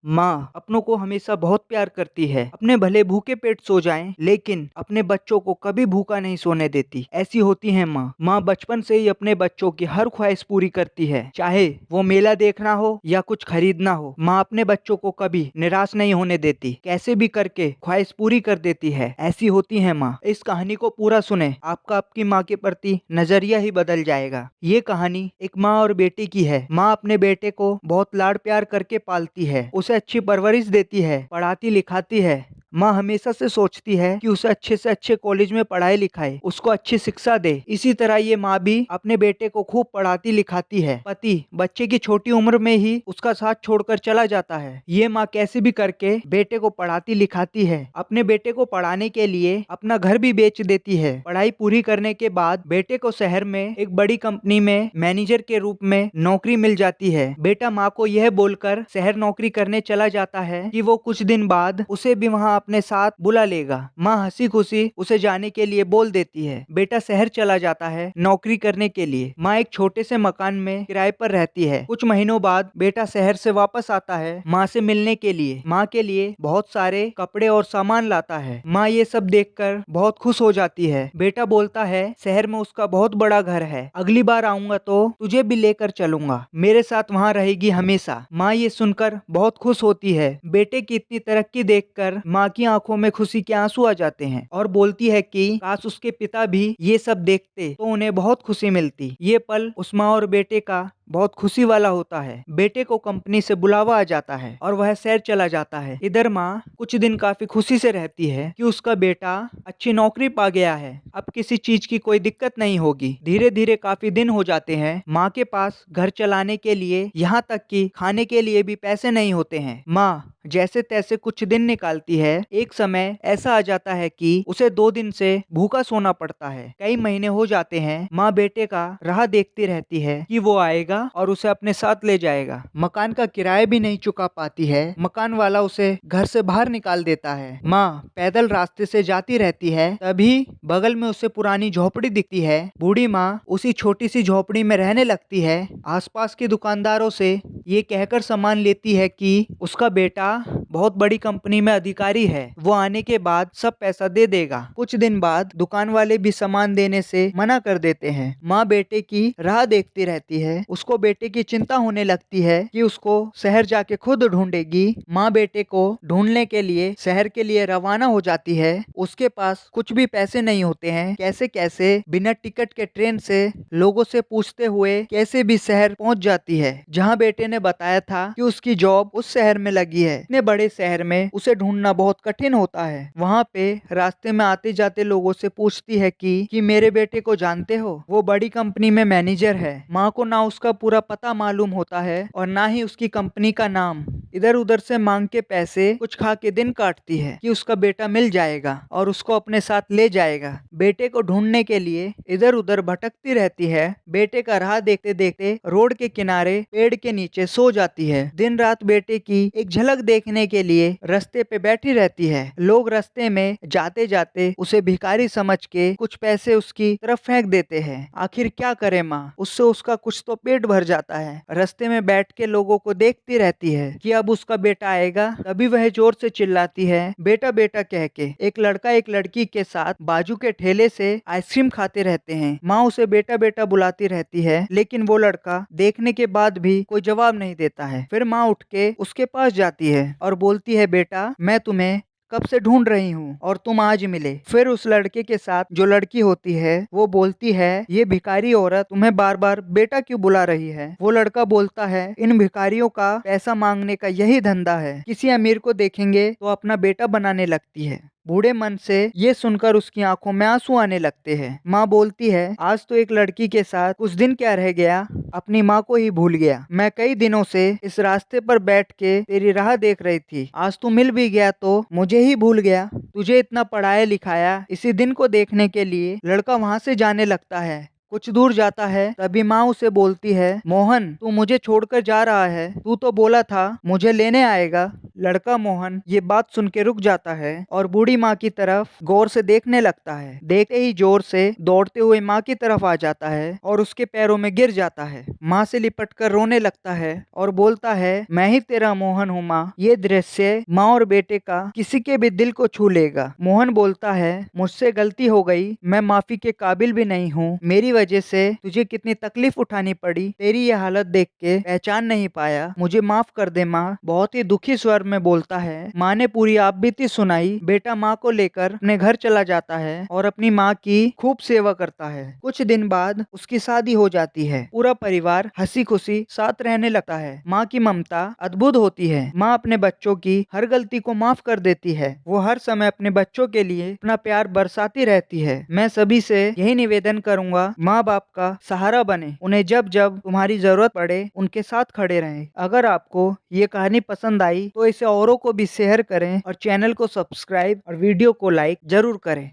माँ अपनों को हमेशा बहुत प्यार करती है। अपने भले भूखे पेट सो जाएं, लेकिन अपने बच्चों को कभी भूखा नहीं सोने देती। ऐसी होती है माँ। माँ बचपन से ही अपने बच्चों की हर ख्वाहिश पूरी करती है, चाहे वो मेला देखना हो या कुछ खरीदना हो। माँ अपने बच्चों को कभी निराश नहीं होने देती, कैसे भी करके ख्वाहिश पूरी कर देती है। ऐसी होती है माँ। इस कहानी को पूरा सुने, आपका आपकी माँ के प्रति नजरिया ही बदल जाएगा। ये कहानी एक माँ और बेटे की है। माँ अपने बेटे को बहुत लाड प्यार करके पालती है, उसे अच्छी परवरिश देती है, पढ़ाती लिखाती है। माँ हमेशा से सोचती है कि उसे अच्छे से अच्छे कॉलेज में पढ़ाई लिखाए, उसको अच्छी शिक्षा दे। इसी तरह ये माँ भी अपने बेटे को खूब पढ़ाती लिखाती है। पति बच्चे की छोटी उम्र में ही उसका साथ छोड़कर चला जाता है। ये माँ कैसे भी करके बेटे को पढ़ाती लिखाती है। अपने बेटे को पढ़ाने के लिए अपना घर भी बेच देती है। पढ़ाई पूरी करने के बाद बेटे को शहर में एक बड़ी कंपनी में मैनेजर के रूप में नौकरी मिल जाती है। बेटा माँ को यह बोलकर शहर नौकरी करने चला जाता है कि वो कुछ दिन बाद उसे भी वहाँ अपने साथ बुला लेगा। माँ हंसी खुशी उसे जाने के लिए बोल देती है। बेटा शहर चला जाता है नौकरी करने के लिए। माँ एक छोटे से मकान में किराए पर रहती है। कुछ महीनों बाद बेटा शहर से वापस आता है माँ से मिलने के लिए। माँ के लिए बहुत सारे कपड़े और सामान लाता है। माँ ये सब देखकर बहुत खुश हो जाती है। बेटा बोलता है शहर में उसका बहुत बड़ा घर है, अगली बार आऊंगा तो तुझे भी लेकर चलूंगा, मेरे साथ वहाँ रहेगी हमेशा। माँ ये सुनकर बहुत खुश होती है। बेटे की इतनी तरक्की देखकर माँ की आंखों में खुशी के आंसू आ जाते हैं और बोलती है कि काश उसके पिता भी ये सब देखते तो उन्हें बहुत खुशी मिलती। ये पल उस माँ और बेटे का बहुत खुशी वाला होता है। बेटे को कंपनी से बुलावा आ जाता है और वह शहर चला जाता है। इधर माँ कुछ दिन काफी खुशी से रहती है कि उसका बेटा अच्छी नौकरी पा गया है, अब किसी चीज की कोई दिक्कत नहीं होगी। धीरे धीरे काफी दिन हो जाते हैं। माँ के पास घर चलाने के लिए, यहाँ तक कि खाने के लिए भी पैसे नहीं होते हैं। माँ जैसे तैसे कुछ दिन निकालती है। एक समय ऐसा आ जाता है कि उसे 2 दिन से भूखा सोना पड़ता है। कई महीने हो जाते हैं। माँ बेटे का राह देखती रहती है कि वो आएगा और उसे अपने साथ ले जाएगा। मकान का किराया भी नहीं चुका पाती है। मकान वाला उसे घर से बाहर निकाल देता है। माँ पैदल रास्ते से जाती रहती है, तभी बगल में उसे पुरानी झोपड़ी दिखती है। बूढ़ी माँ उसी छोटी सी झोपड़ी में रहने लगती है। आसपास के दुकानदारों से ये कहकर सामान लेती है कि उसका बेटा बहुत बड़ी कंपनी में अधिकारी है, वो आने के बाद सब पैसा दे देगा। कुछ दिन बाद दुकान वाले भी सामान देने से मना कर देते हैं। माँ बेटे की राह देखती रहती है। उसको बेटे की चिंता होने लगती है कि उसको शहर जाके खुद ढूंढेगी। माँ बेटे को ढूंढने के लिए शहर के लिए रवाना हो जाती है। उसके पास कुछ भी पैसे नहीं होते हैं। कैसे कैसे बिना टिकट के ट्रेन से लोगों से पूछते हुए कैसे भी शहर पहुंच जाती है, जहां बेटे ने बताया था कि उसकी जॉब उस शहर में लगी है। इतने बड़े शहर में उसे ढूंढना बहुत कठिन होता है। वहां पे रास्ते में आते जाते लोगों से पूछती है कि मेरे बेटे को जानते हो, वो बड़ी कंपनी में मैनेजर है। माँ को ना उसका पूरा पता मालूम होता है और ना ही उसकी कंपनी का नाम। इधर उधर से मांग के पैसे कुछ खा के दिन काटती है कि उसका बेटा मिल जाएगा और उसको अपने साथ ले जाएगा। बेटे को ढूंढने के लिए इधर उधर भटकती रहती है। बेटे का राह देखते देखते रोड के किनारे पेड़ के नीचे सो जाती है। दिन रात बेटे की एक झलक देखने के लिए रास्ते पे बैठी रहती है। लोग रास्ते में जाते जाते उसे भिखारी समझ के कुछ पैसे उसकी तरफ फेंक देते हैं। आखिर क्या करे माँ, उससे उसका कुछ तो पेट भर जाता है। रास्ते में बैठ के लोगों को देखती रहती है कि अब उसका बेटा आएगा। तभी वह जोर से चिल्लाती है बेटा बेटा कह के। एक लड़का एक लड़की के साथ बाजू के ठेले से आइसक्रीम खाते रहते हैं। माँ उसे बेटा बेटा बुलाती रहती है, लेकिन वो लड़का देखने के बाद भी कोई जवाब नहीं देता है। फिर माँ उठ के उसके पास जाती है और बोलती है बेटा मैं तुम्हें कब से ढूंढ रही हूँ और तुम आज मिले। फिर उस लड़के के साथ जो लड़की होती है वो बोलती है ये भिखारी औरत तुम्हें बार बार बेटा क्यों बुला रही है। वो लड़का बोलता है इन भिखारियों का पैसा मांगने का यही धंधा है, किसी अमीर को देखेंगे तो अपना बेटा बनाने लगती है। बूढ़े मन से ये सुनकर उसकी आंखों में आंसू आने लगते हैं। माँ बोलती है आज तो एक लड़की के साथ कुछ दिन क्या रह गया, अपनी माँ को ही भूल गया। मैं कई दिनों से इस रास्ते पर बैठ के तेरी राह देख रही थी, आज तू मिल भी गया तो मुझे ही भूल गया। तुझे इतना पढ़ाया लिखाया इसी दिन को देखने के लिए। लड़का वहाँ से जाने लगता है। कुछ दूर जाता है, तभी माँ उसे बोलती है मोहन तू मुझे छोड़कर जा रहा है, तू तो बोला था मुझे लेने आएगा, लड़का मोहन ये बात सुन के रुक जाता है और बूढ़ी माँ की तरफ गौर से देखने लगता है। देखते ही जोर से दौड़ते हुए माँ की तरफ आ जाता है और उसके पैरों में गिर जाता है। माँ से लिपट कर रोने लगता है और बोलता है, मैं ही तेरा मोहन हूँ माँ। ये दृश्य माँ और बेटे का किसी के भी दिल को छू लेगा। मोहन बोलता है, मुझसे गलती हो गई, मैं माफी के काबिल भी नहीं हूँ। मेरी वजह से तुझे कितनी तकलीफ उठानी पड़ी, तेरी ये हालत देख के पहचान नहीं पाया, मुझे माफ कर दे माँ। बहुत ही दुखी स्वर में बोलता है। माँ ने पूरी आपबीती सुनाई। बेटा माँ को लेकर अपने घर चला जाता है और अपनी माँ की खूब सेवा करता है। कुछ दिन बाद उसकी शादी हो जाती है। पूरा परिवार हंसी खुशी साथ रहने लगता है। माँ की ममता अद्भुत होती है। माँ अपने बच्चों की हर गलती को माफ कर देती है। वो हर समय अपने बच्चों के लिए अपना प्यार बरसाती रहती है। मैं सभी से यही निवेदन करूंगा, माँ बाप का सहारा बने, उन्हें जब जब तुम्हारी जरूरत पड़े उनके साथ खड़े रहें। अगर आपको ये कहानी पसंद आई तो इसे औरों को भी शेयर करें और चैनल को सब्सक्राइब और वीडियो को लाइक जरूर करें।